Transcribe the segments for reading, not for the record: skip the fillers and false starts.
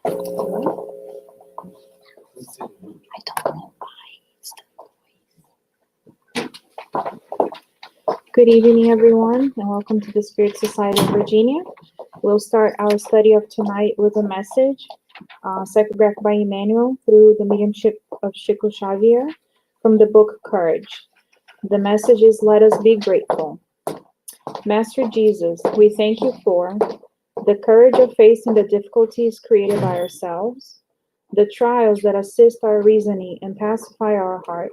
I don't know why. Good evening, everyone, and welcome to the Spirit Society of Virginia. We'll start our study of tonight with a message, psychographed by Emmanuel through the mediumship of Chico Xavier from the book Courage. The message is, let us be grateful. Master Jesus, we thank you for the courage of facing the difficulties created by ourselves, the trials that assist our reasoning and pacify our heart,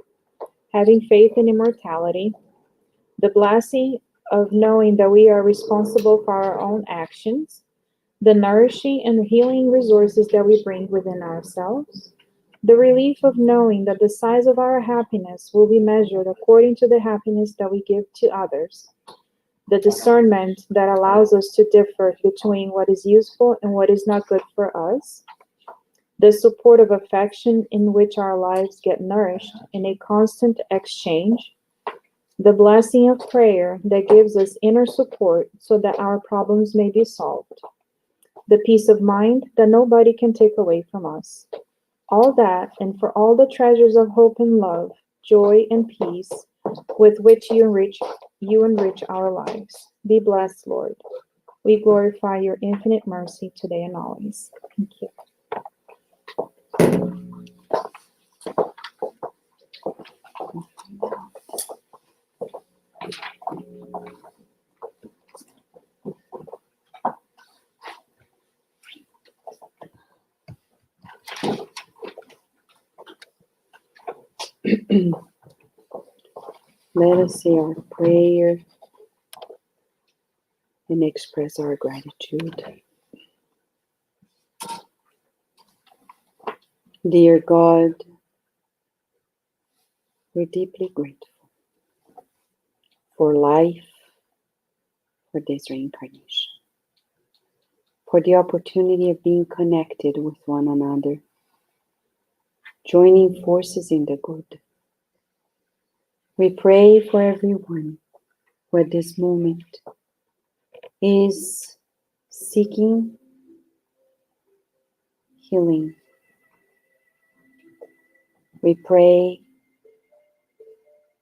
having faith in immortality, the blessing of knowing that we are responsible for our own actions, the nourishing and healing resources that we bring within ourselves, the relief of knowing that the size of our happiness will be measured according to the happiness that we give to others, the discernment that allows us to differ between what is useful and what is not good for us, the support of affection in which our lives get nourished in a constant exchange, the blessing of prayer that gives us inner support so that our problems may be solved, the peace of mind that nobody can take away from us. All that, and for all the treasures of hope and love, joy and peace with which you enrich our lives. Be blessed, Lord. We glorify your infinite mercy today and always. Thank you. Let us say our prayer and express our gratitude. Dear God, we're deeply grateful for life, for this reincarnation, for the opportunity of being connected with one another, joining forces in the good. We pray for everyone who at this moment is seeking healing. We pray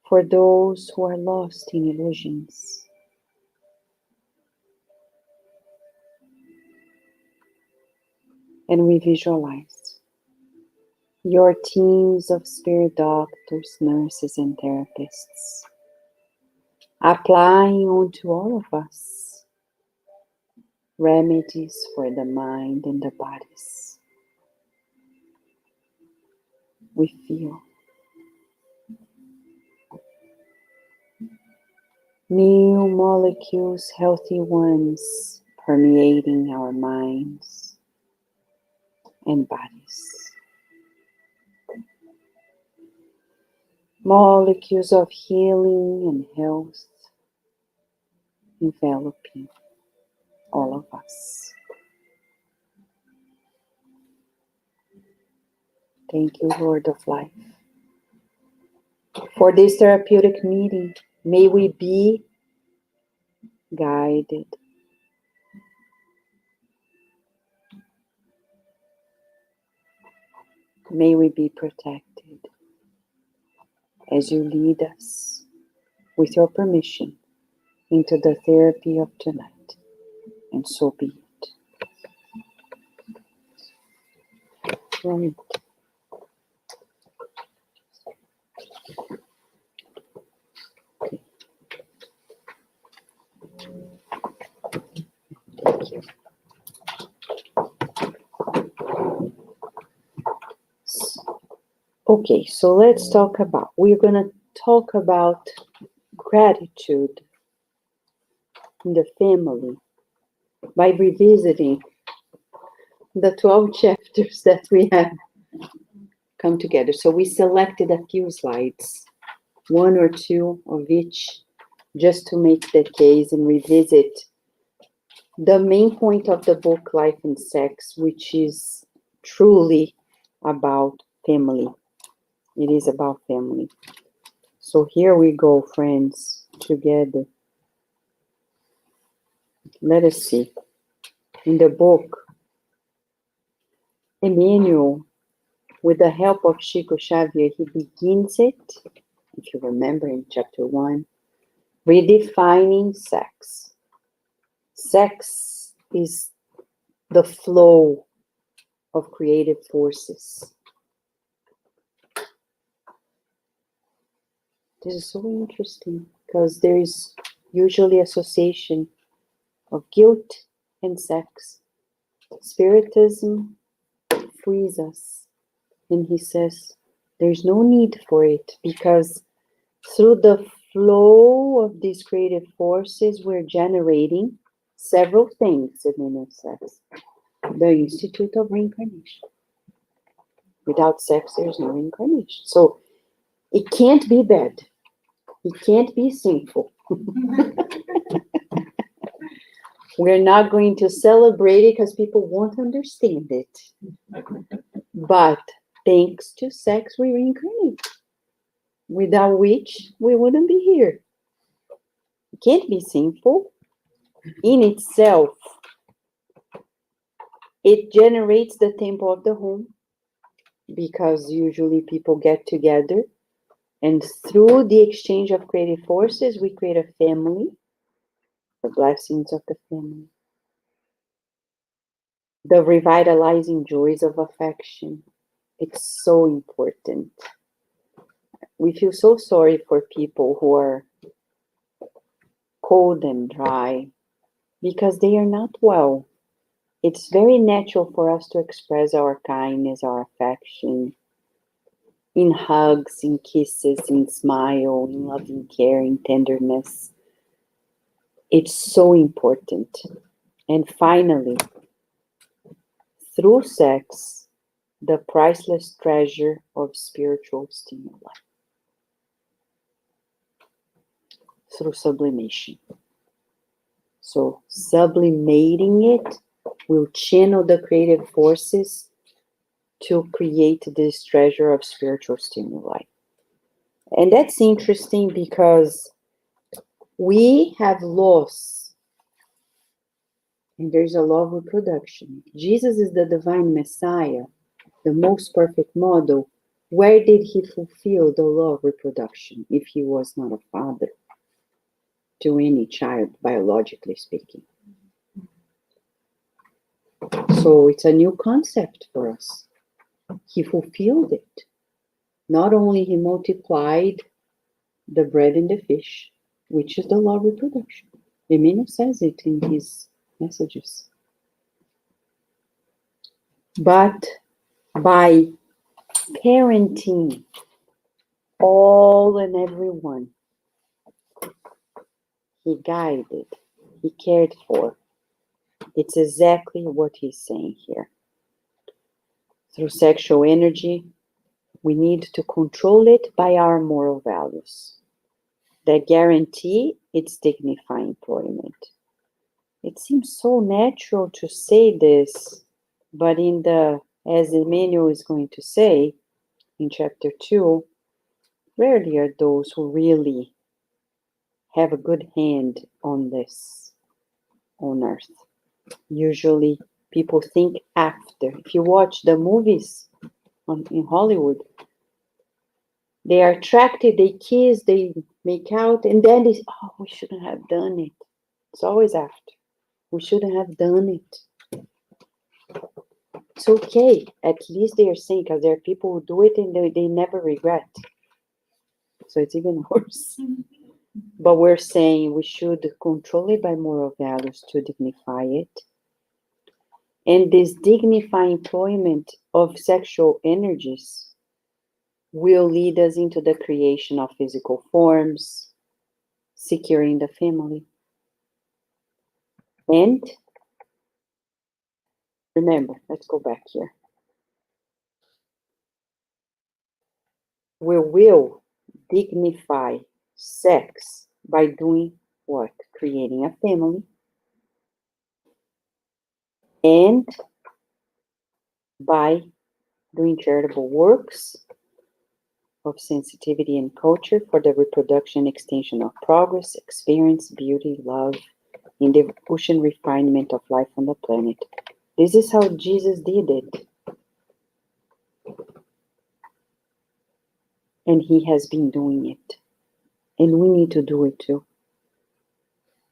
for those who are lost in illusions. And we visualize your teams of spirit doctors, nurses, and therapists applying onto all of us remedies for the mind and the bodies. We feel new molecules, healthy ones, permeating our minds and bodies. Molecules of healing and health enveloping all of us. Thank you, Lord of Life, for this therapeutic meeting. May we be guided. May we be protected as you lead us, with your permission, into the therapy of tonight. And so be it. Right. Okay. Thank you. Okay, so we're going to talk about gratitude in the family by revisiting the 12 chapters that we have come together. So we selected a few slides, one or two of each, just to make the case and revisit the main point of the book, Life and Sex, which is truly about family. It is about family. So here we go, friends, together. Let us see. In the book, Emmanuel, with the help of Chico Xavier, he begins it, if you remember in chapter 1, redefining sex. Sex is the flow of creative forces. This is so interesting because there is usually association of guilt and sex. Spiritism frees us, and he says there's no need for it because through the flow of these creative forces, we're generating several things, Emmanuel says. The Institute of Reincarnation. Without sex, there's no reincarnation. So it can't be bad. It can't be sinful. We're not going to celebrate it because people won't understand it. But thanks to sex, we reincarnate. Without which, we wouldn't be here. It can't be sinful. In itself, it generates the temple of the home because usually people get together and through the exchange of creative forces, we create a family, the blessings of the family, the revitalizing joys of affection. It's so important. We feel so sorry for people who are cold and dry because they are not well. It's very natural for us to express our kindness, our affection, in hugs, in kisses, in smile, in loving care, in tenderness. It's so important. And finally, through sex, the priceless treasure of spiritual stimuli. Through sublimation. So sublimating it will channel the creative forces to create this treasure of spiritual stimuli. And that's interesting because we have laws, and there's a law of reproduction. Jesus is the divine Messiah, the most perfect model. Where did he fulfill the law of reproduction if he was not a father to any child, biologically speaking? So it's a new concept for us. He fulfilled it. Not only he multiplied the bread and the fish, which is the law of reproduction. Emmanuel says it in his messages. But by parenting all and everyone, he guided, he cared for. It's exactly what he's saying here. Through sexual energy, we need to control it by our moral values that guarantee its dignified employment. It seems so natural to say this, but as Emmanuel is going to say in chapter 2, rarely are those who really have a good hand on this on earth. Usually people think after. If you watch the movies in Hollywood, they are attracted, they kiss, they make out, and then they say, oh, we shouldn't have done it. It's always after. We shouldn't have done it. It's okay. At least they are saying, because there are people who do it and they never regret. So it's even worse. But we're saying we should control it by moral values to dignify it. And this dignified employment of sexual energies will lead us into the creation of physical forms, securing the family. And remember, let's go back here. We will dignify sex by doing what? Creating a family and by doing charitable works of sensitivity and culture for the reproduction, extension of progress, experience, beauty, love, in the push and refinement of life on the planet. This is how Jesus did it. And he has been doing it. And we need to do it too.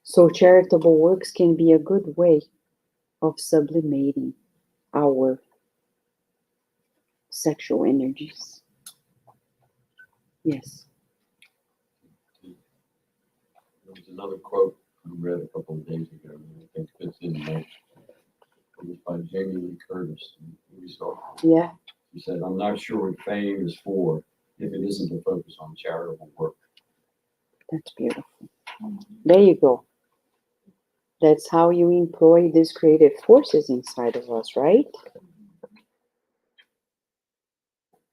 So charitable works can be a good way of sublimating our sexual energies. Yes. There was another quote I read a couple of days ago that I think fits in there. It was by Jamie Lee Curtis. Yeah. She said, "I'm not sure what fame is for if it isn't to focus on charitable work." That's beautiful. There you go. That's how you employ these creative forces inside of us, right?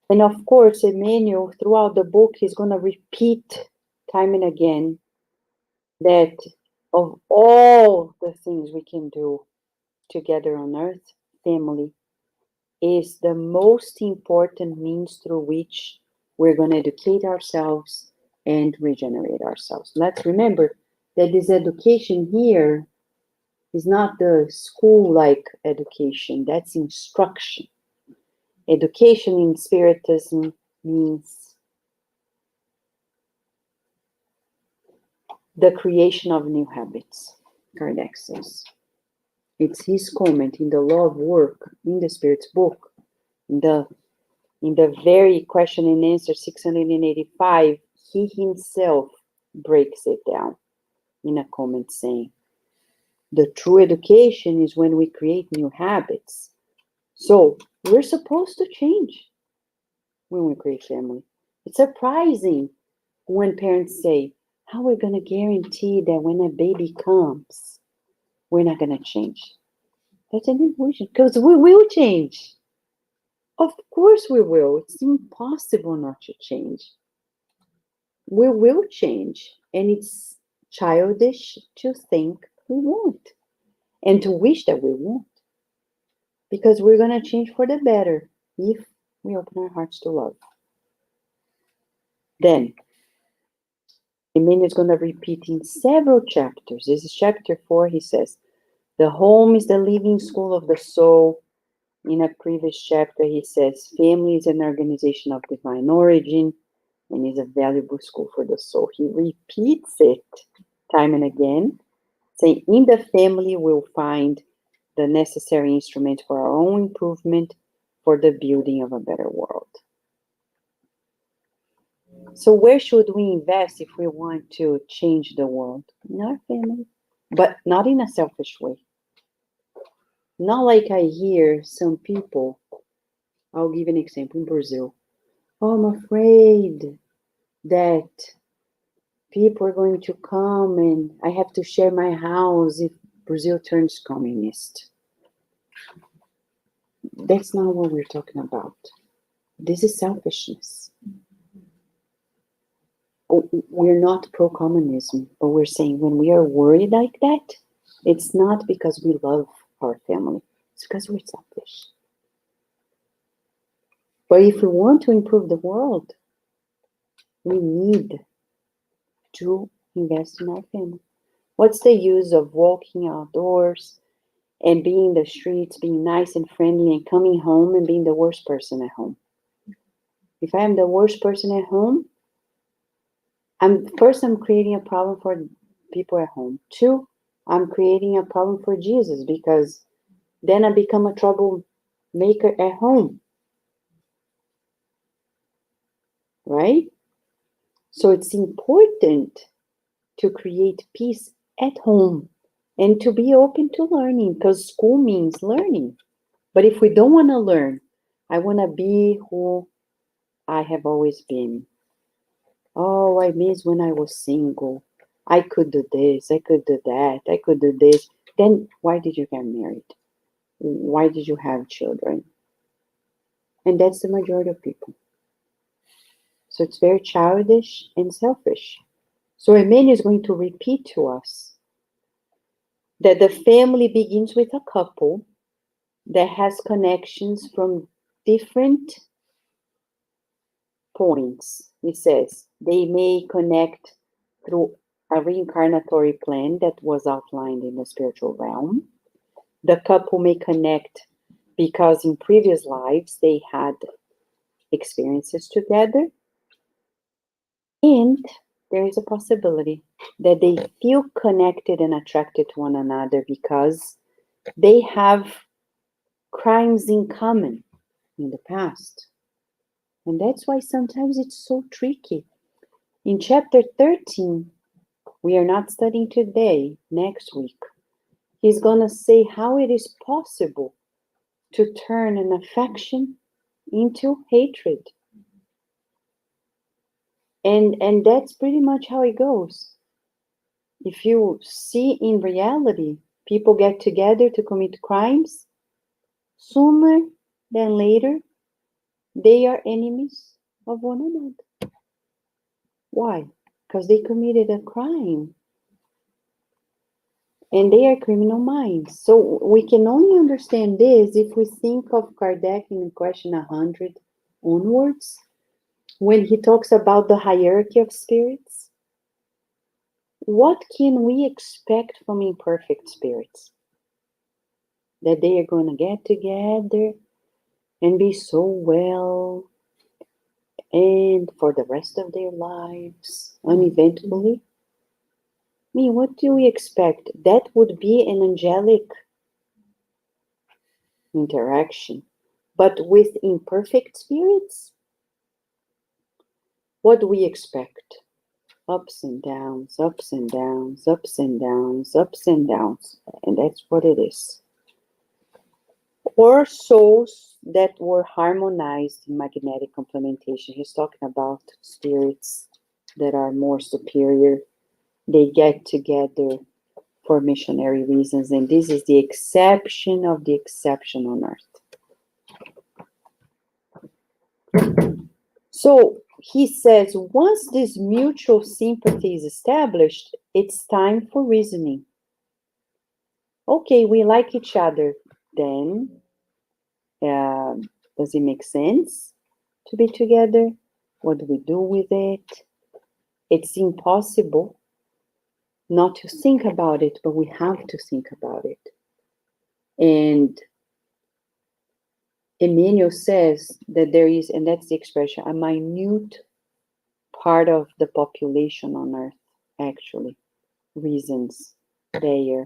And of course, Emmanuel, throughout the book, he's going to repeat time and again that of all the things we can do together on earth, family is the most important means through which we're going to educate ourselves and regenerate ourselves. Let's remember that this education here is not the school-like education. That's instruction. Education in Spiritism means the creation of new habits, Kardec says. It's his comment in the Law of Work, in the Spirit's book, in the very question and answer 685, he himself breaks it down in a comment saying, the true education is when we create new habits. So we're supposed to change when we create family. It's surprising when parents say, how are we going to guarantee that when a baby comes, we're not going to change? That's an illusion, because we will change. Of course we will. It's impossible not to change. We will change. And it's childish to think we won't. And to wish that we won't. Because we're going to change for the better if we open our hearts to love. Then, Emmanuel is going to repeat in several chapters. This is chapter 4. He says, the home is the living school of the soul. In a previous chapter, he says, family is an organization of divine origin and is a valuable school for the soul. He repeats it time and again, saying, in the family, we'll find the necessary instrument for our own improvement, for the building of a better world. So where should we invest if we want to change the world? In our family, but not in a selfish way. Not like I hear some people, I'll give an example in Brazil. Oh, I'm afraid that people are going to come and I have to share my house if Brazil turns communist. That's not what we're talking about. This is selfishness. We're not pro-communism, but we're saying when we are worried like that, it's not because we love our family. It's because we're selfish. But if we want to improve the world, we need to invest in our family. What's the use of walking outdoors and being in the streets, being nice and friendly, and coming home and being the worst person at home? If I am the worst person at home, I'm creating a problem for people at home. 2, I'm creating a problem for Jesus, because then I become a troublemaker at home. Right? So it's important to create peace at home and to be open to learning, because school means learning. But if we don't want to learn, I want to be who I have always been. Oh, I miss when I was single. I could do this, I could do that, I could do this. Then why did you get married? Why did you have children? And that's the majority of people. So it's very childish and selfish. So Emmanuel is going to repeat to us that the family begins with a couple that has connections from different points. He says they may connect through a reincarnatory plan that was outlined in the spiritual realm. The couple may connect because in previous lives they had experiences together. And there is a possibility that they feel connected and attracted to one another because they have crimes in common in the past. And that's why sometimes it's so tricky. In chapter 13, we are not studying today, next week, he's going to say how it is possible to turn an affection into hatred. And that's pretty much how it goes. If you see in reality, people get together to commit crimes, sooner than later, they are enemies of one another. Why? Because they committed a crime. And they are criminal minds. So we can only understand this if we think of Kardec in question 100 onwards, when he talks about the hierarchy of spirits. What can we expect from imperfect spirits? That they are going to get together and be so well, and for the rest of their lives, uneventfully? I mean, what do we expect? That would be an angelic interaction. But with imperfect spirits, what do we expect? Ups and downs, ups and downs, ups and downs, ups and downs. And that's what it is. Or souls that were harmonized in magnetic complementation. He's talking about spirits that are more superior. They get together for missionary reasons, and this is the exception of the exception on earth. So he says, once this mutual sympathy is established, it's time for reasoning. Okay, we like each other. Then, does it make sense to be together? What do we do with it? It's impossible not to think about it, but we have to think about it. And Emmanuel says that there is, and that's the expression, a minute part of the population on earth actually reasons their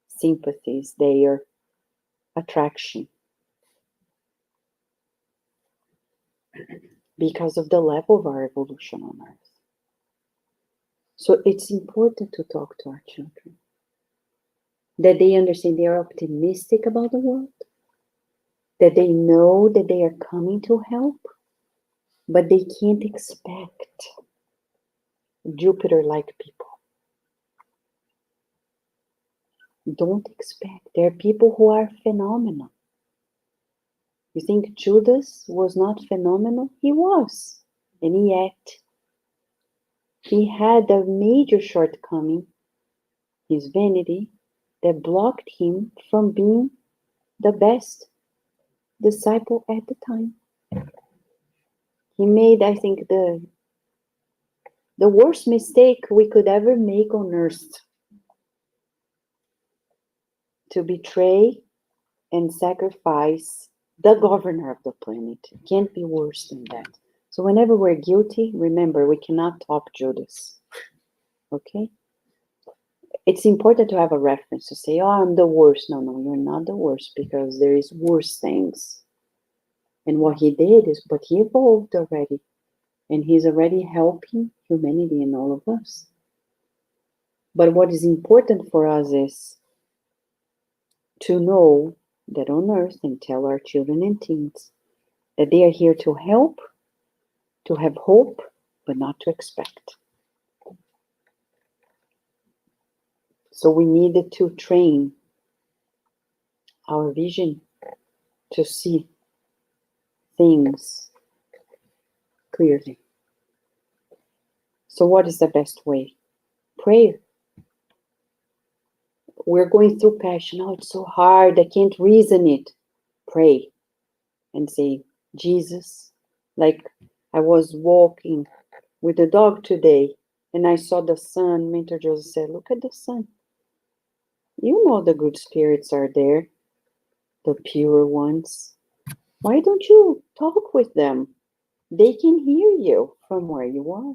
sympathies, their attraction, because of the level of our evolution on earth. So it's important to talk to our children, that they understand they are optimistic about the world, that they know that they are coming to help, but they can't expect Jupiter-like people. Don't expect. There are people who are phenomenal. You think Judas was not phenomenal? He was. And yet, he had a major shortcoming, his vanity, that blocked him from being the best disciple at the time. He made, I think, the worst mistake we could ever make on earth, to betray and sacrifice the governor of the planet. It can't be worse than that. So whenever we're guilty, remember, we cannot top Judas. Okay? It's important to have a reference to say, oh, I'm the worst. No, you're not the worst, because there is worse things. And what he did is, but he evolved already. And he's already helping humanity and all of us. But what is important for us is to know that on earth, and tell our children and teens that they are here to help, to have hope, but not to expect. So we needed to train our vision to see things clearly. So what is the best way? Prayer. We're going through passion. Oh, it's so hard. I can't reason it. Pray and say, Jesus, like I was walking with the dog today and I saw the sun. Mentor Joseph said, look at the sun. You know the good spirits are there, the pure ones. Why don't you talk with them? They can hear you from where you are.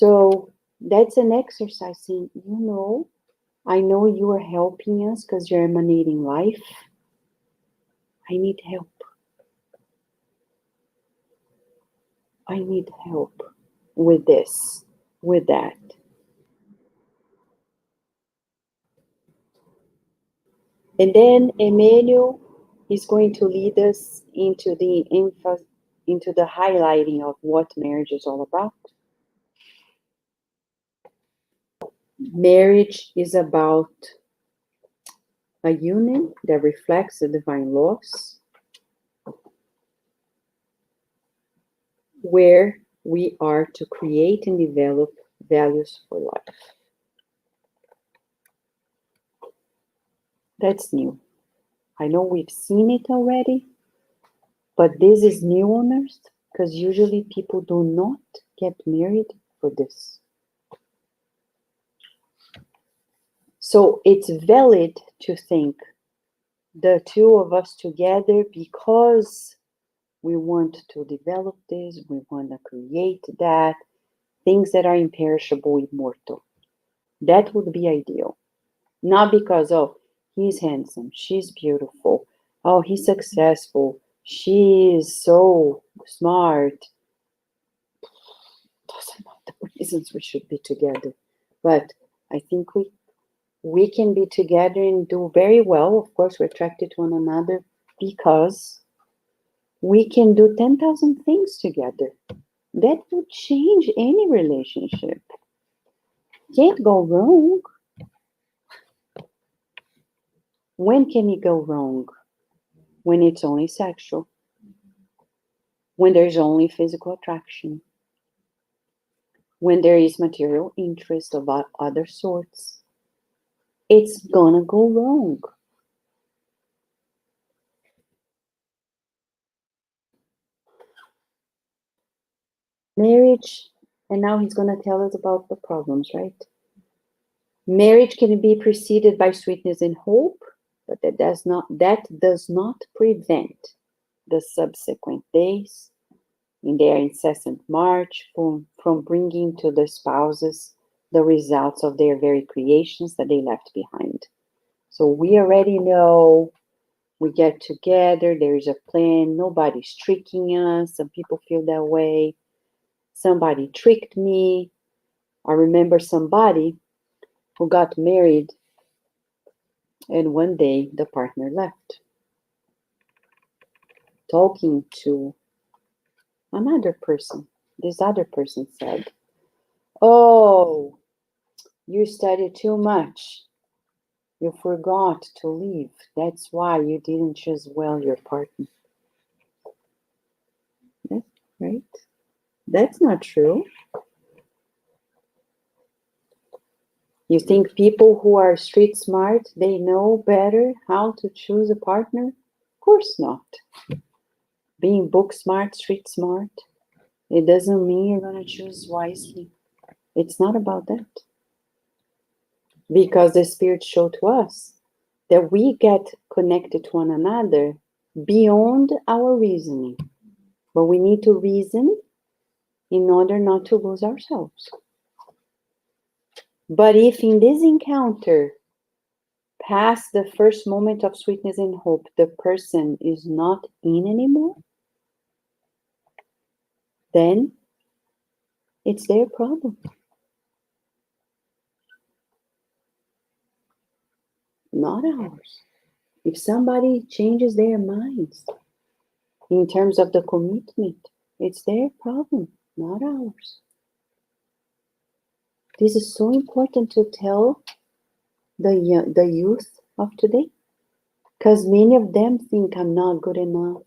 So that's an exercise saying, I know you are helping us because you're emanating life. I need help. I need help with this, with that. And then Emmanuel is going to lead us into the into the highlighting of what marriage is all about. Marriage is about a union that reflects the divine laws, where we are to create and develop values for life. That's new. I know we've seen it already, but this is new on earth because usually people do not get married for this. So it's valid to think the two of us together because we want to develop this, we want to create that, things that are imperishable, immortal. That would be ideal. Not because, oh, he's handsome, she's beautiful, oh, he's successful, she is so smart. Those are not the reasons we should be together. But I think we can be together and do very well. Of course, we're attracted to one another because we can do 10,000 things together. That would change any relationship. Can't go wrong. When can it go wrong? When it's only sexual. When there's only physical attraction. When there is material interest of other sorts. It's gonna go wrong. Marriage, and now he's gonna tell us about the problems, right? Marriage can be preceded by sweetness and hope, but that does not prevent the subsequent days in their incessant march from bringing to the spouses the results of their very creations that they left behind. So we already know we get together, there's a plan, nobody's tricking us. Some people feel that way. Somebody tricked me. I remember somebody who got married and one day the partner left, talking to another person. This other person said, oh, you studied too much. You forgot to leave. That's why you didn't choose well your partner. That's right? That's not true. You think people who are street smart, they know better how to choose a partner? Of course not. Being book smart, street smart, it doesn't mean you're going to choose wisely. It's not about that. Because the Spirit showed to us that we get connected to one another beyond our reasoning. But we need to reason in order not to lose ourselves. But if in this encounter, past the first moment of sweetness and hope, the person is not in anymore, then it's their problem. Not ours. If somebody changes their minds in terms of the commitment, it's their problem, not ours. This is so important to tell the youth of today, because many of them think I'm not good enough.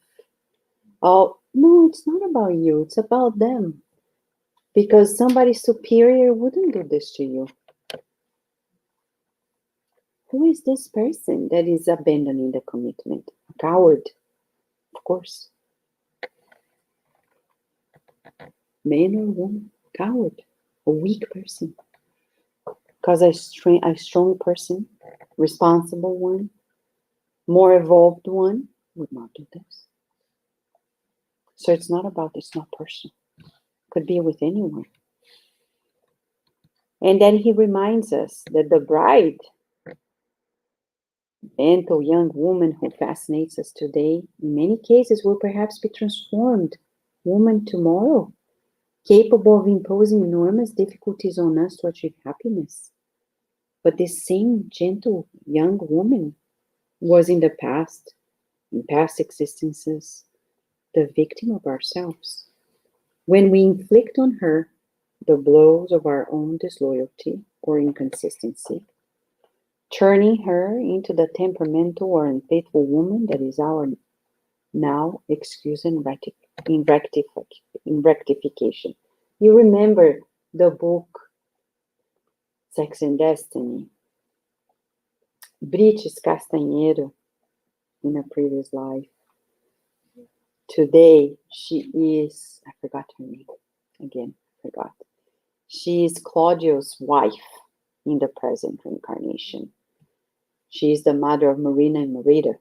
Oh, no, it's not about you, it's about them. Because somebody superior wouldn't do this to you. Who is this person that is abandoning the commitment? A coward, of course. Man or woman, coward, a weak person. Because a strong person, responsible one, more evolved one, would not do this. So it's not personal. Could be with anyone. And then he reminds us that the bride, gentle young woman who fascinates us today, in many cases will perhaps be transformed woman tomorrow, capable of imposing enormous difficulties on us to achieve happiness. But this same gentle young woman was in the past, in past existences, the victim of ourselves. When we inflict on her the blows of our own disloyalty or inconsistency, turning her into the temperamental or unfaithful woman that is our now excuse in rectification. You remember the book Sex and Destiny? Brites Castanheiro, in a previous life. Today, she is, I forgot her name. Again, forgot. She is Claudio's wife in the present reincarnation. She is the mother of Marina and Marita.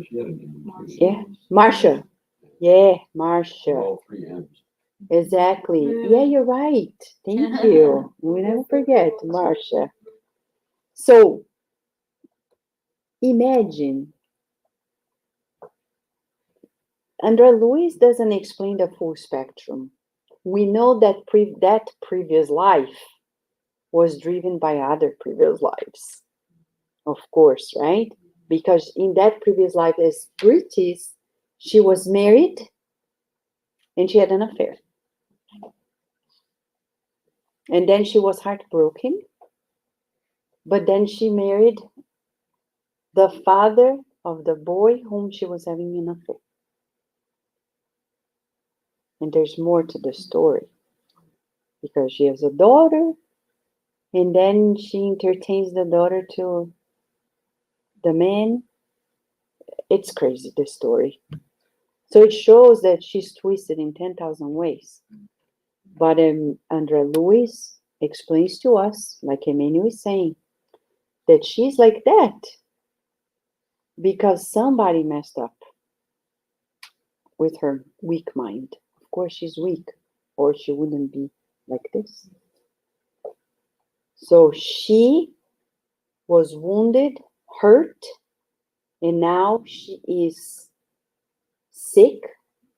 She had a name. Yeah, Marcia. Yeah, Marcia. All three M's. Exactly. Yeah, you're right. Thank you. We never forget, Marcia. So, imagine, André Luiz doesn't explain the full spectrum. We know that that previous life was driven by other previous lives. Of course, right? Because in that previous life as British, she was married and she had an affair. And then she was heartbroken. But then she married the father of the boy whom she was having an affair. And there's more to the story. Because she has a daughter, and then she entertains the daughter to the man. It's crazy, the story. So it shows that she's twisted in 10,000 ways. But André Luiz explains to us, like Emmanuel is saying, that she's like that because somebody messed up with her weak mind. Of course, she's weak, or she wouldn't be like this. So she was wounded, hurt, and now she is sick,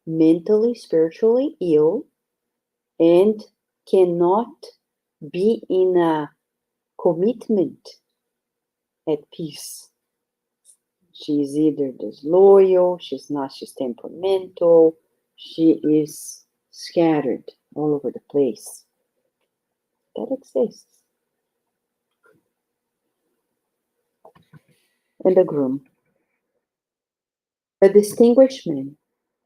mentally, spiritually ill, and cannot be in a commitment at peace. She's either disloyal, she's temperamental, she is scattered all over the place. That exists. And the groom. A distinguished man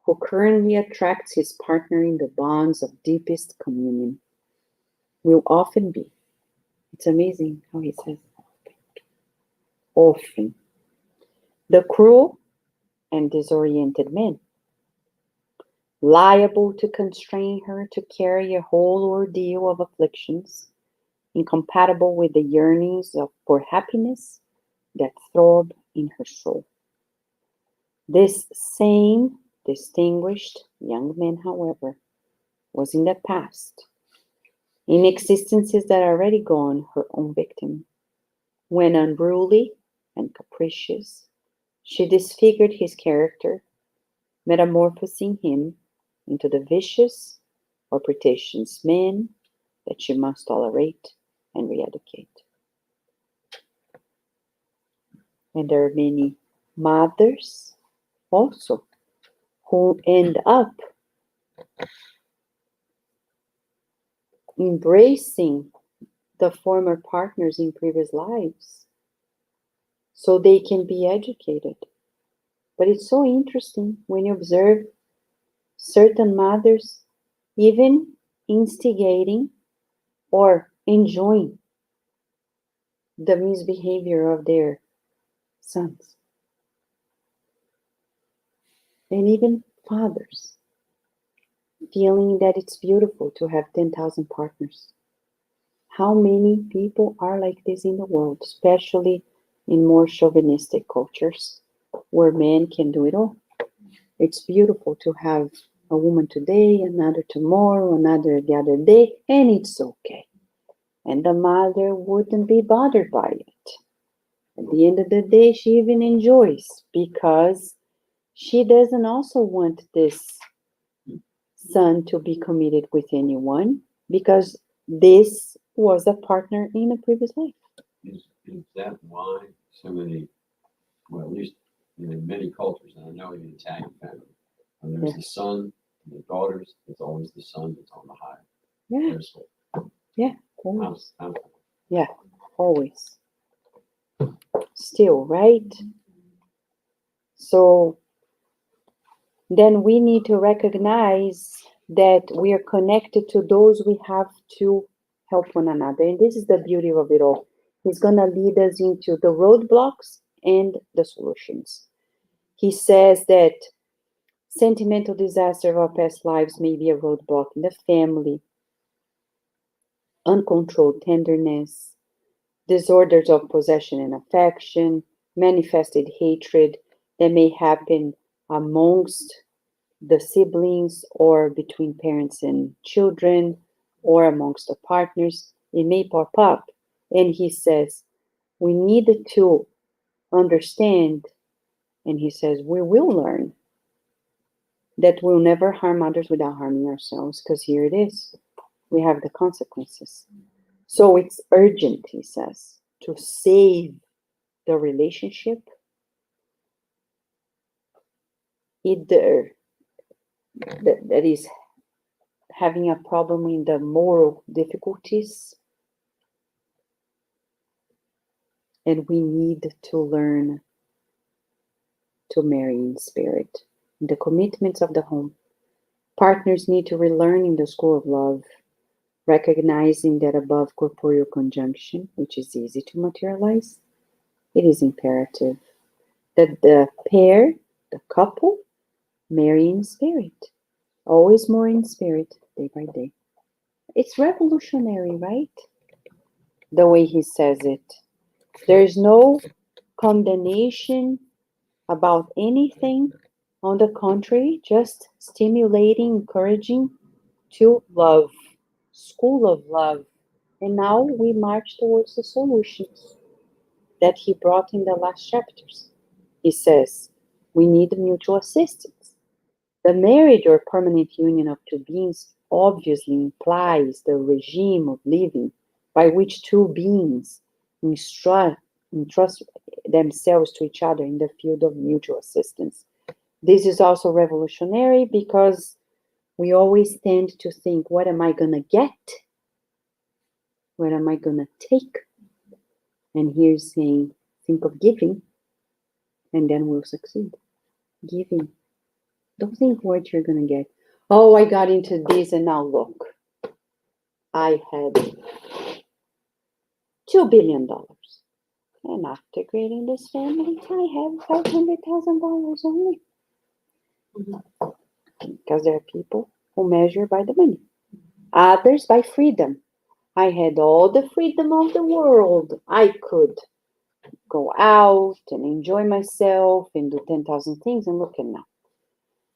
who currently attracts his partner in the bonds of deepest communion will often be, it's amazing how he says often, the cruel and disoriented man, liable to constrain her to carry a whole ordeal of afflictions incompatible with the yearnings for happiness that throb in her soul. This same distinguished young man, however, was in the past, in existences that are already gone, her own victim. When unruly and capricious, she disfigured his character, metamorphosing him into the vicious or pretentious man that she must tolerate and re-educate. And there are many mothers also who end up embracing the former partners in previous lives so they can be educated. But it's so interesting when you observe certain mothers even instigating or enjoying the misbehavior of their sons. And even fathers feeling that it's beautiful to have 10,000 partners. How many people are like this in the world, especially in more chauvinistic cultures where men can do it all? It's beautiful to have A woman today, another tomorrow, another the other day, and it's okay. And the mother wouldn't be bothered by it. At the end of the day, she even enjoys because she doesn't also want this son to be committed with anyone because this was a partner in a previous life. Is that why so many, well, at least in many cultures, and I know in the Italian family, when there's the son and the daughters, it's always the son that's on the high. Yeah, pedestal. always. I'm- Yeah, always. Still, right? So then we need to recognize that we are connected to those we have to help one another. And this is the beauty of it all. He's going to lead us into the roadblocks and the solutions. He says that sentimental disaster of our past lives may be a roadblock in the family, uncontrolled tenderness, disorders of possession and affection, manifested hatred that may happen amongst the siblings or between parents and children or amongst the partners. It may pop up. And he says, we need to understand, and he says, we will learn that we'll never harm others without harming ourselves, because here it is. We have the consequences. So it's urgent, he says, to save the relationship, either that is having a problem in the moral difficulties, and we need to learn to marry in spirit. In the commitments of the home, partners need to relearn in the school of love, recognizing that above corporeal conjunction, which is easy to materialize, it is imperative that the pair, the couple, marry in spirit. Always more in spirit, day by day. It's revolutionary, right? The way he says it. There's no condemnation about anything. On the contrary, just stimulating, encouraging to love. School of love. And now we march towards the solutions that he brought in the last chapters. He says, we need mutual assistance. The marriage or permanent union of two beings obviously implies the regime of living by which two beings entrust themselves to each other in the field of mutual assistance. This is also revolutionary because we always tend to think, what am I going to get? What am I going to take? And here's saying, think of giving, and then we'll succeed. Giving. Don't think what you're going to get. Oh, I got into this, and now look. I had $2 billion. And after creating this family, I have $500,000 only. Because there are people who measure by the money, others by freedom. I had all the freedom of the world. I could go out and enjoy myself and do 10,000 things, and look at now.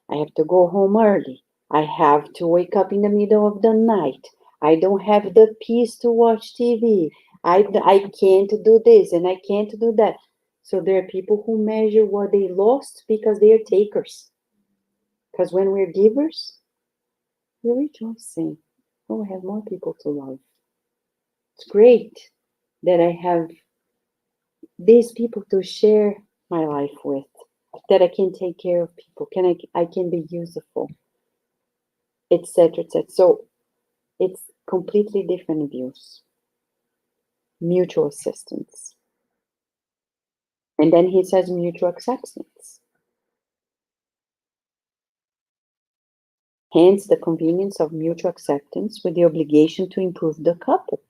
I have to go home early. I have to wake up in the middle of the night. I don't have the peace to watch TV. I can't do this and I can't do that. So there are people who measure what they lost because they are takers. Because when we're givers, we're rejoicing. Oh, I have more people to love. It's great that I have these people to share my life with, that I can take care of people, I can be useful, etc., etc. So it's completely different views. Mutual assistance. And then he says mutual acceptance. Hence the convenience of mutual acceptance with the obligation to improve the couple.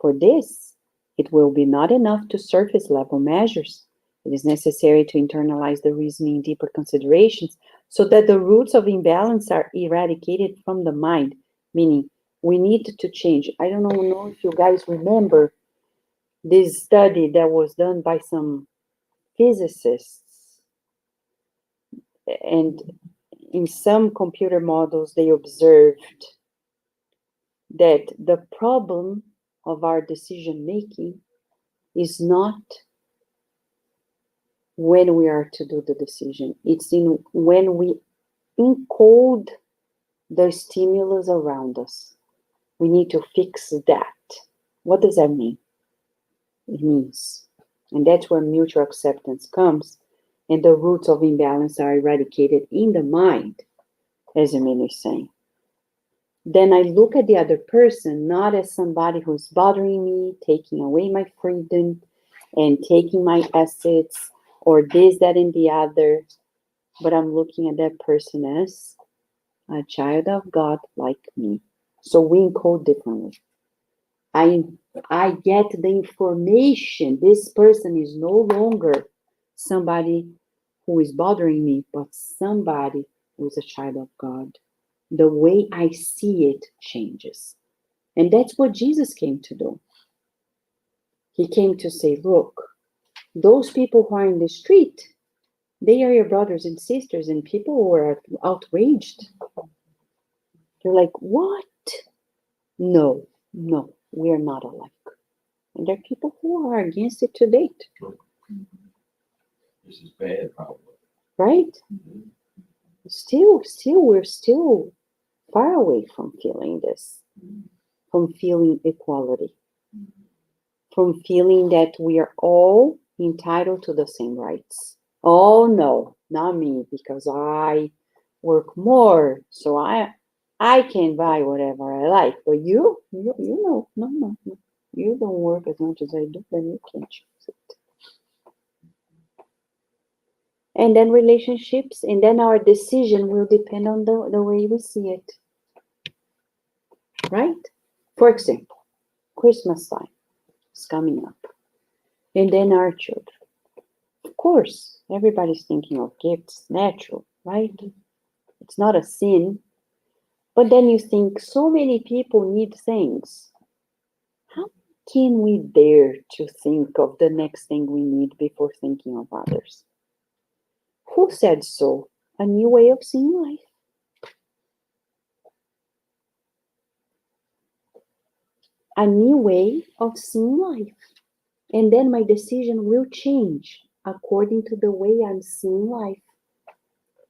For this, it will be not enough to surface level measures. It is necessary to internalize the reasoning in deeper considerations so that the roots of imbalance are eradicated from the mind, meaning we need to change. I don't know if you guys remember this study that was done by some physicists, and in some computer models, they observed that the problem of our decision making is not when we are to do the decision. It's in when we encode the stimulus around us. We need to fix that. What does that mean? It means, and that's where mutual acceptance comes, and the roots of imbalance are eradicated in the mind, as Emily is saying. Then I look at the other person not as somebody who's bothering me, taking away my freedom, and taking my assets, or this, that, and the other, but I'm looking at that person as a child of God like me. So we encode differently. I get the information. This person is no longer somebody who is bothering me, but somebody who is a child of God. The way I see it changes. And that's what Jesus came to do. He came to say, look, those people who are in the street, they are your brothers and sisters, and people were outraged. They're like, what? No, we are not alike. And there are people who are against it to date. This is bad, probably. Right? Mhm. We're still far away from feeling this, from feeling equality, from feeling that we are all entitled to the same rights. Oh no, not me, because I work more, so I can buy whatever I like. But you know, no. You don't work as much as I do, then you can't choose it. And then relationships, and then our decision will depend on the way we see it. Right? For example, Christmas time is coming up. And then our children. Of course, everybody's thinking of gifts, natural, right? It's not a sin. But then you think so many people need things. How can we dare to think of the next thing we need before thinking of others? Who said so? A new way of seeing life. A new way of seeing life. And then my decision will change according to the way I'm seeing life.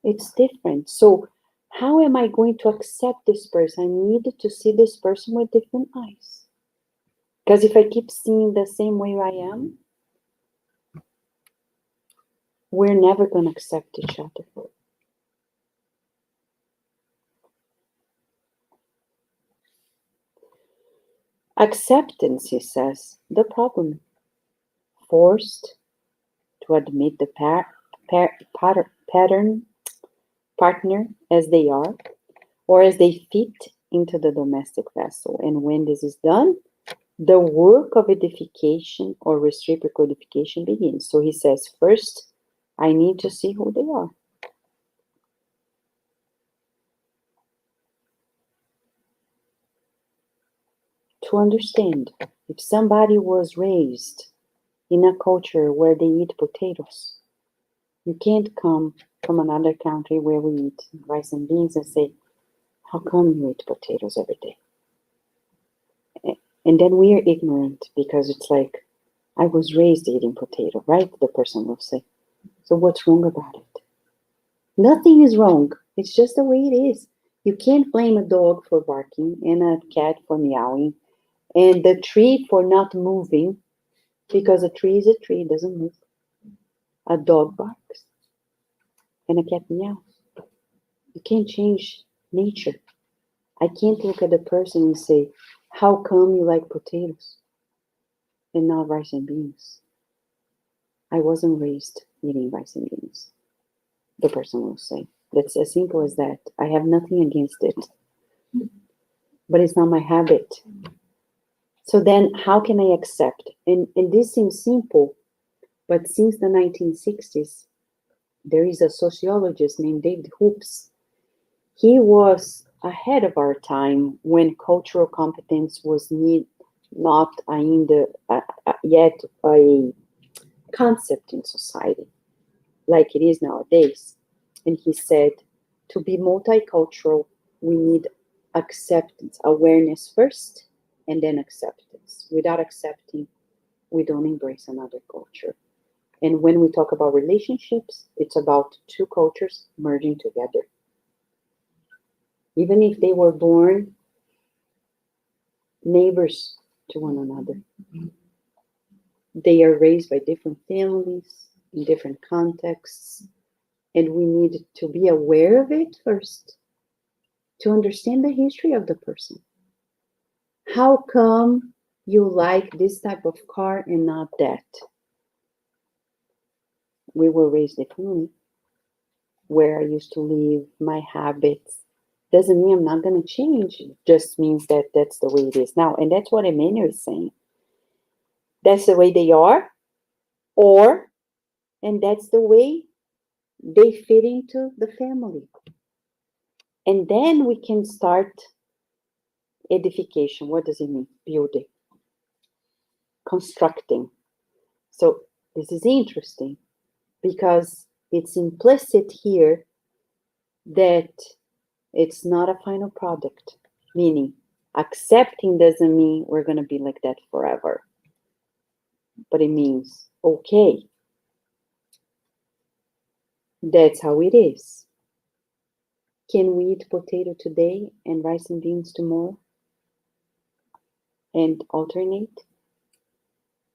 It's different. So how am I going to accept this person? I need to see this person with different eyes. Because if I keep seeing the same way I am, we're never going to accept each other. Acceptance, he says, the problem. Forced to admit the partner as they are, or as they fit into the domestic vessel. And when this is done, the work of edification or reciprocal edification begins. So he says, first, I need to see who they are. To understand, if somebody was raised in a culture where they eat potatoes, you can't come from another country where we eat rice and beans and say, how come you eat potatoes every day? And then we are ignorant because it's like, I was raised eating potato, right? The person will say. So what's wrong about it? Nothing is wrong. It's just the way it is. You can't blame a dog for barking and a cat for meowing and the tree for not moving, because a tree is a tree, it doesn't move. A dog barks and a cat meows. You can't change nature. I can't look at the person and say, how come you like potatoes and not rice and beans? I wasn't raised eating rice and beans. The person will say. That's as simple as that. I have nothing against it. But it's not my habit. So then how can I accept? And this seems simple, but since the 1960s, there is a sociologist named David Hoops. He was ahead of our time when cultural competence was not yet a concept in society like it is nowadays. And he said, to be multicultural, we need acceptance, awareness first, and then acceptance. Without accepting, we don't embrace another culture. And when we talk about relationships, it's about two cultures merging together. Even if they were born neighbors to one another, they are raised by different families in different contexts, and we need to be aware of it first to understand the history of the person. How come you like this type of car and not that? We were raised differently. Where I used to live, my habits, doesn't mean I'm not going to change. It just means that that's the way it is now. And that's what Emmanuel is saying. That's the way they are, and that's the way they fit into the family. And then we can start edification. What does it mean? Building, constructing. So this is interesting because it's implicit here that it's not a final product, meaning accepting doesn't mean we're going to be like that forever. But it means, okay, that's how it is. Can we eat potato today and rice and beans tomorrow? And alternate?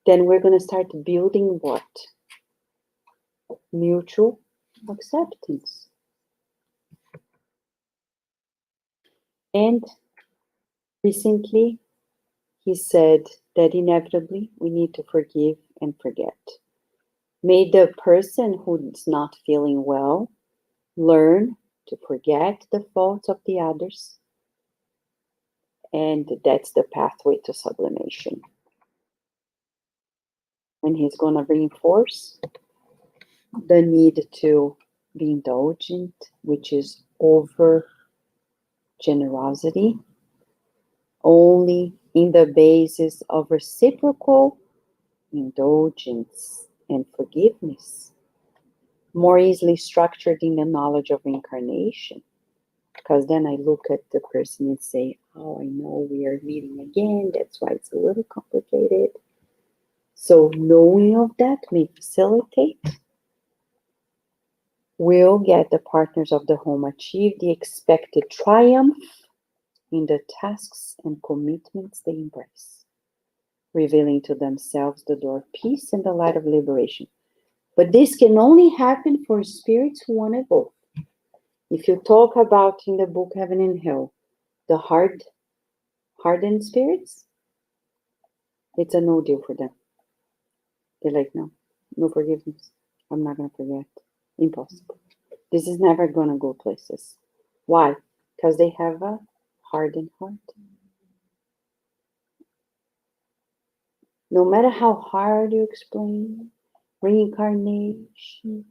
Then we're going to start building what? Mutual acceptance. And recently, he said that inevitably we need to forgive and forget. May the person who's not feeling well learn to forget the faults of the others. And that's the pathway to sublimation. And he's going to reinforce the need to be indulgent, which is over generosity, only in the basis of reciprocal indulgence and forgiveness, more easily structured in the knowledge of incarnation. Because then I look at the person and say, oh, I know we are meeting again. That's why it's a little complicated. So knowing of that may facilitate. Will get the partners of the home achieve the expected triumph in the tasks and commitments they embrace, revealing to themselves the door of peace and the light of liberation. But this can only happen for spirits who want it both. If you talk about in the book Heaven and Hell, the hardened spirits, it's a no deal for them. They're like, no forgiveness. I'm not going to forget. Impossible. This is never going to go places. Why? Because they have a hardened heart. No matter how hard you explain reincarnation,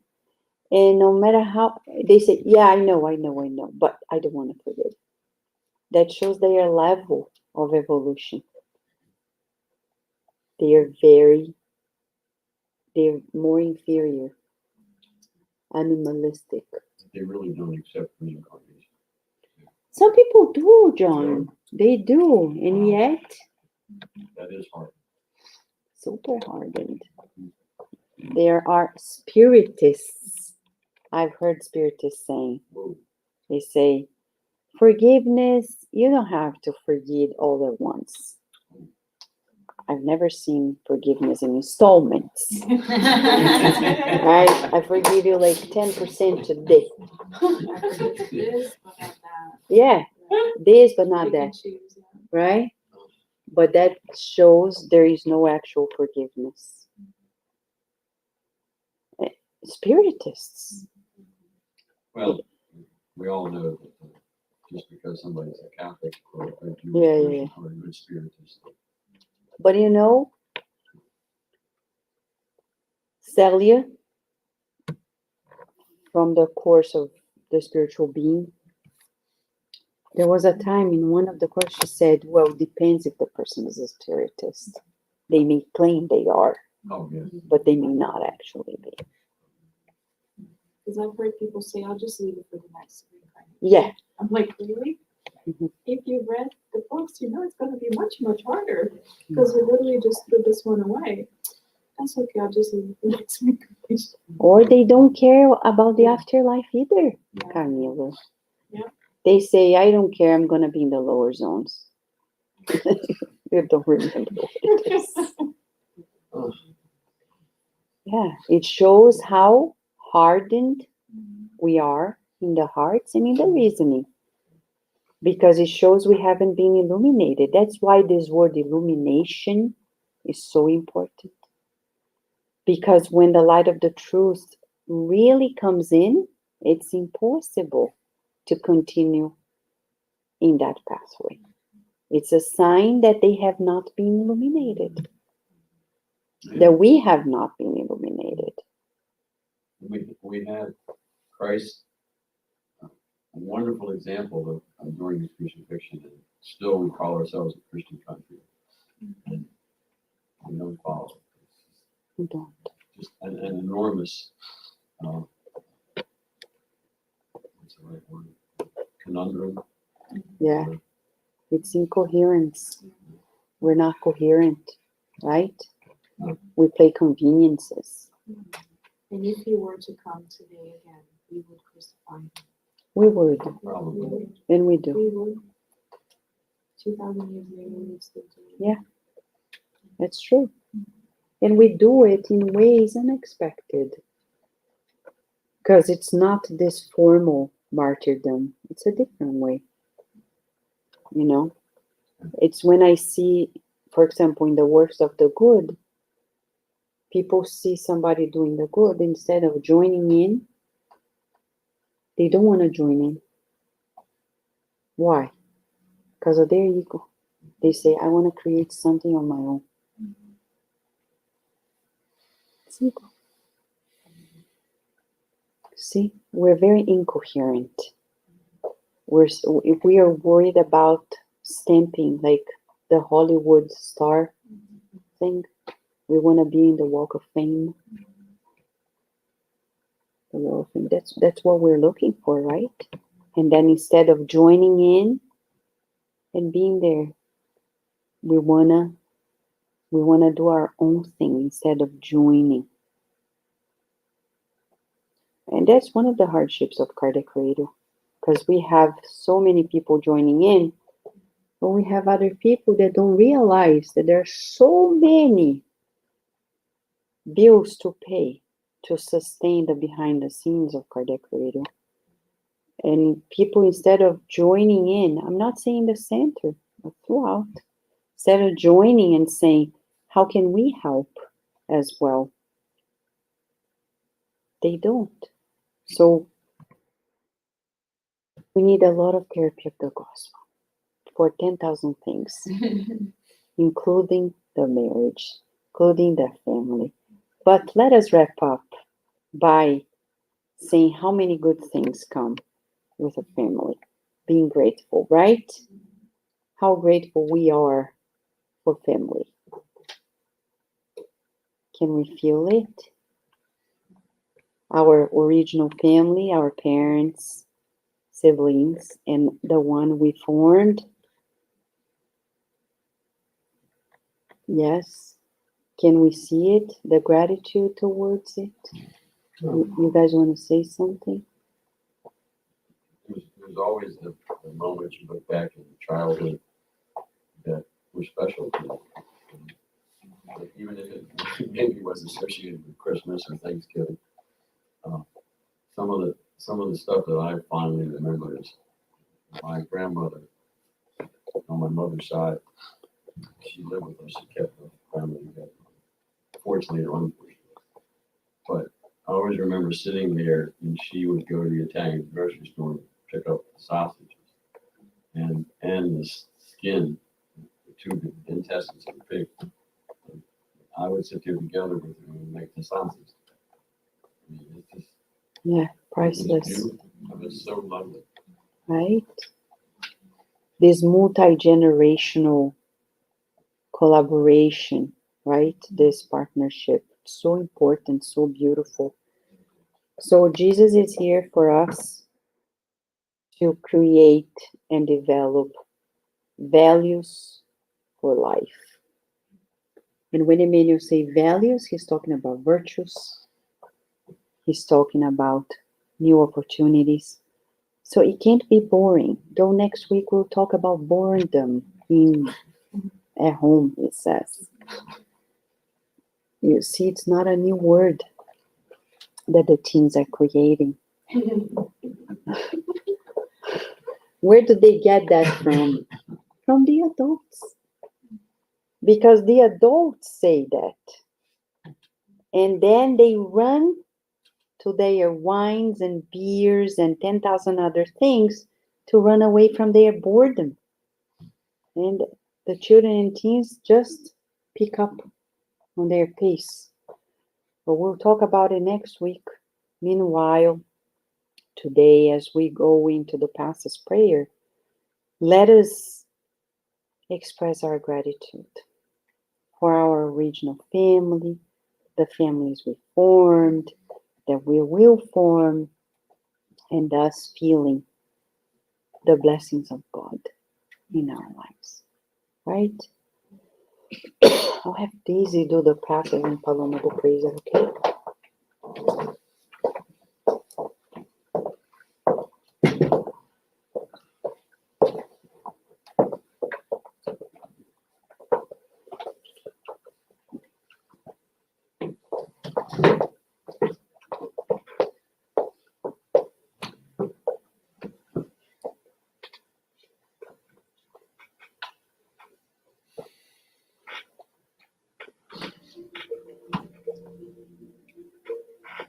and no matter how they say, yeah, I know, but I don't want to forget. That shows their level of evolution. They're more inferior, animalistic. They really don't accept reincarnation. Some people do, John. They do, and yet That is hard. super hardened. There are spiritists. I've heard spiritists saying, Whoa. they say, forgiveness, you don't have to forgive all at once. I've never seen forgiveness in installments. Right? I forgive you like 10% today. Yeah, this, but not that. Right? But that shows there is no actual forgiveness. Spiritists. Well, we all know that just because somebody's a Catholic or a Jewish Yeah. person or a good spiritist. But you know, Celia, from the course of the spiritual being, there was a time in one of the courses she said, well, it depends if the person is a spiritist. They may claim they are, Oh, yes. but they may not actually be. Because I've heard people say, I'll just leave it for the next reincarnation. Yeah. I'm like, really? Mhm. If you read the books, you know it's going to be much, much harder because we literally just threw this one away. That's okay. I'll just leave it for next week. Or they don't care about the afterlife either, Carmelo. Yeah. They say, I don't care, I'm gonna be in the lower zones. You don't remember what it is. Oh, Yeah, it shows how hardened we are in the hearts and in the reasoning. Because it shows we haven't been illuminated. That's why this word illumination is so important. Because when the light of the truth really comes in, it's impossible to continue in that pathway. It's a sign that they have not been illuminated, that we have not been illuminated. we had Christ, a wonderful example of during his crucifixion, and still we call ourselves a Christian country. And we don't follow. We don't. Just an enormous, what's the right word? Conundrum. Yeah, it's incoherence. We're not coherent, right? We play conveniences. And if he were to come today again, we would crucify him. We would, Probably. and we do. We would. 2,000 years later, we would still do it. Yeah. That's true. And we do it in ways unexpected. Because it's not this formal martyrdom, it's a different way. You know? It's when I see, for example, in the works of the good, people see somebody doing the good, instead of joining in, they don't want to join in. Why? Because of their ego. They say, I want to create something on my own. It's ego. See, we're very incoherent. If we are worried about stamping, like the Hollywood star thing, we want to be in the Walk of Fame. The Walk of Fame. That's what we're looking for, right? And then instead of joining in and being there, we wanna do our own thing instead of joining. And that's one of the hardships of cardiac radio, because we have so many people joining in, but we have other people that don't realize that there are so many bills to pay to sustain the behind the scenes of cardiac radio. And people, instead of joining in, I'm not saying the center, but throughout, instead of joining and saying, how can we help as well? They don't. So we need a lot of therapy of the gospel for 10,000 things, including the marriage, including the family. But let us wrap up by saying how many good things come with a family. Being grateful, right? How grateful we are for family. Can we feel it? Our original family, our parents, siblings, and the one we formed. Yes. Can we see it? The gratitude towards it? You guys want to say something? There's always the moments you look back in childhood that were special to you. And even if it maybe was associated with Christmas or Thanksgiving, some of the stuff that I fondly remember is my grandmother on my mother's side. She lived with us. She kept the family together, fortunately or unfortunately. But I always remember sitting there, and she would go to the Italian grocery store and pick up the sausages and the skin, the two intestines of the pig. And I would sit there together with her and make the sausage. I mean, it's just, Yeah, it was priceless, beautiful. It was so lovely. right? This multi-generational collaboration, right? This partnership, so important, so beautiful. So Jesus is here for us to create and develop values for life. And when Emmanuel say values, he's talking about virtues. He's talking about new opportunities. So it can't be boring. Though next week we'll talk about boredom at home, it says. You see, it's not a new word that the teens are creating. Where do they get that from? From the adults. Because the adults say that. And then they run to their wines and beers and 10,000 other things to run away from their boredom. And the children and teens just pick up on their pace. But we'll talk about it next week. Meanwhile, today, as we go into the Pastor's Prayer, let us express our gratitude for our original family, the families we formed, that we will form, and thus feeling the blessings of God in our lives. Right? I'll have Daisy do the passive and Paloma the praise, okay?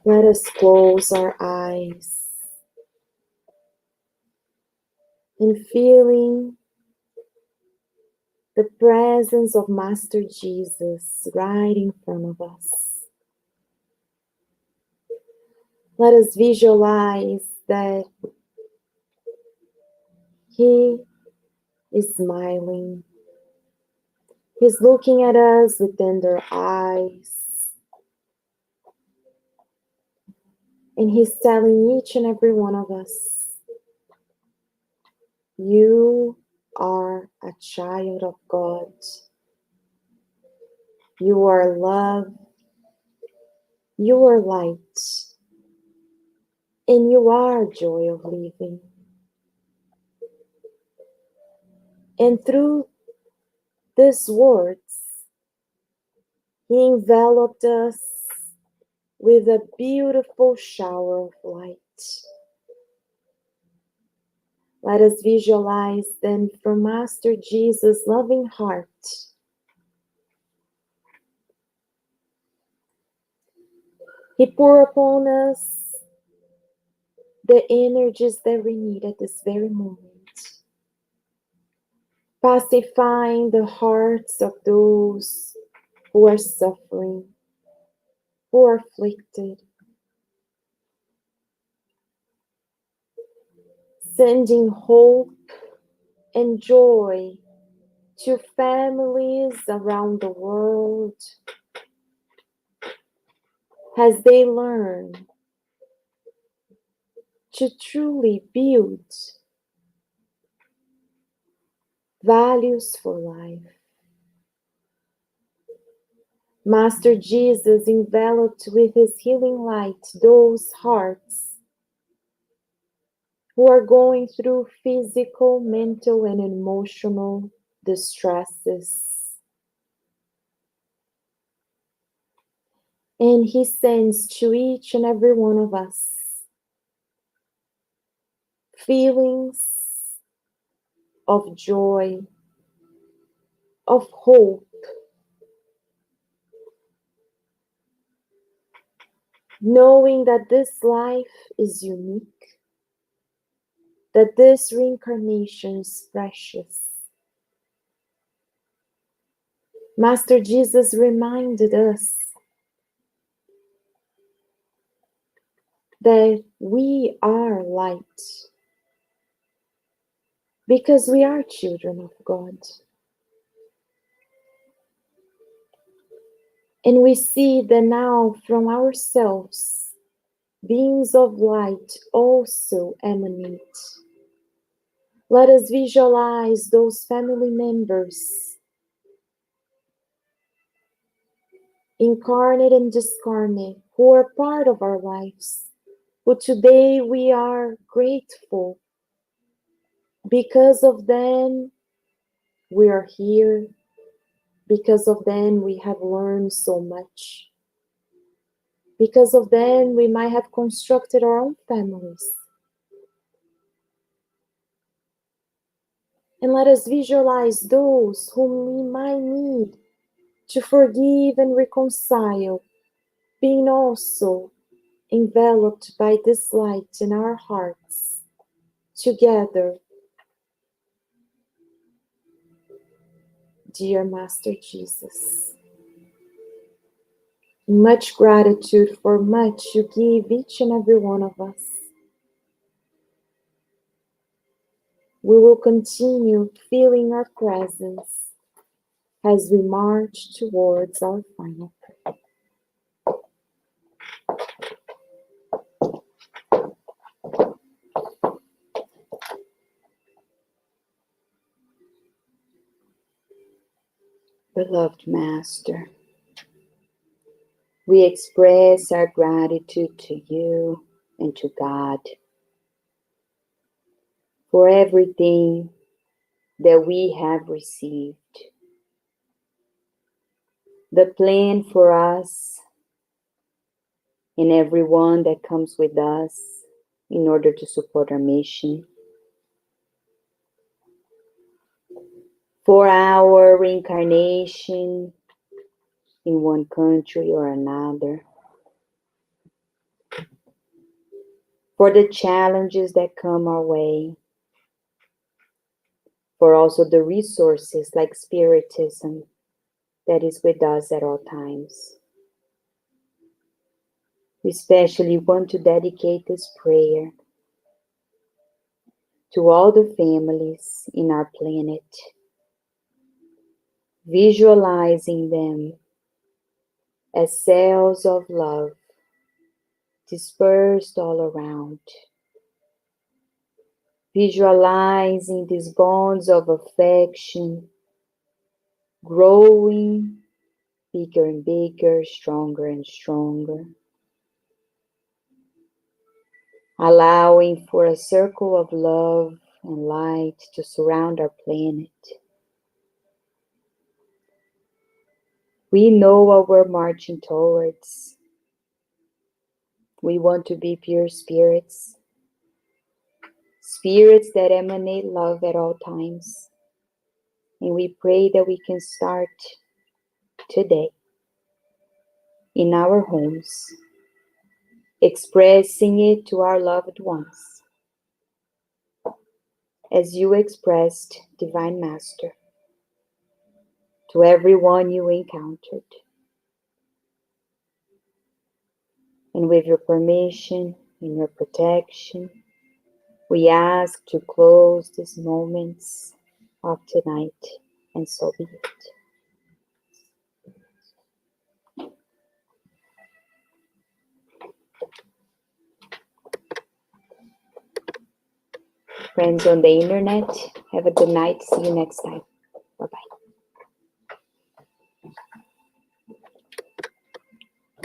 Let us close our eyes and feeling the presence of Master Jesus right in front of us. Let us visualize that He is smiling. He's looking at us with tender eyes. And He's telling each and every one of us, you are a child of God. You are love. You are light. And you are joy of living. And through these words, He enveloped us with a beautiful shower of light. Let us visualize then from Master Jesus' loving heart. He poured upon us the energies that we need at this very moment, pacifying the hearts of those who are suffering, who are afflicted, sending hope and joy to families around the world as they learn to truly build values for life. Master Jesus enveloped with His healing light those hearts who are going through physical, mental, and emotional distresses. And He sends to each and every one of us feelings of joy, of hope, knowing that this life is unique, that this reincarnation is precious. Master Jesus reminded us that we are light because we are children of God. And we see that now from ourselves, beings of light also emanate Let us visualize those family members, incarnate and discarnate, who are part of our lives. But today we are grateful. Because of them, we are here. Because of them, we have learned so much. Because of them, we might have constructed our own families. And let us visualize those whom we might need to forgive and reconcile, being also enveloped by this light in our hearts, together. Dear Master Jesus, much gratitude for much you give each and every one of us. We will continue feeling our presence as we march towards our final prayer. Beloved Master, we express our gratitude to you and to God for everything that we have received. The plan for us and everyone that comes with us in order to support our mission. For our reincarnation in one country or another. For the challenges that come our way. For also the resources like Spiritism that is with us at all times. We especially want to dedicate this prayer to all the families in our planet, visualizing them as cells of love dispersed all around, visualizing these bonds of affection growing bigger and bigger, stronger and stronger, allowing for a circle of love and light to surround our planet. We know what we're marching towards. We want to be pure spirits, spirits that emanate love at all times. And we pray that we can start today in our homes, expressing it to our loved ones, as you expressed, Divine Master, to everyone you encountered. And with your permission and your protection, we ask to close these moments of tonight, and so be it. Friends on the internet, have a good night. See you next time.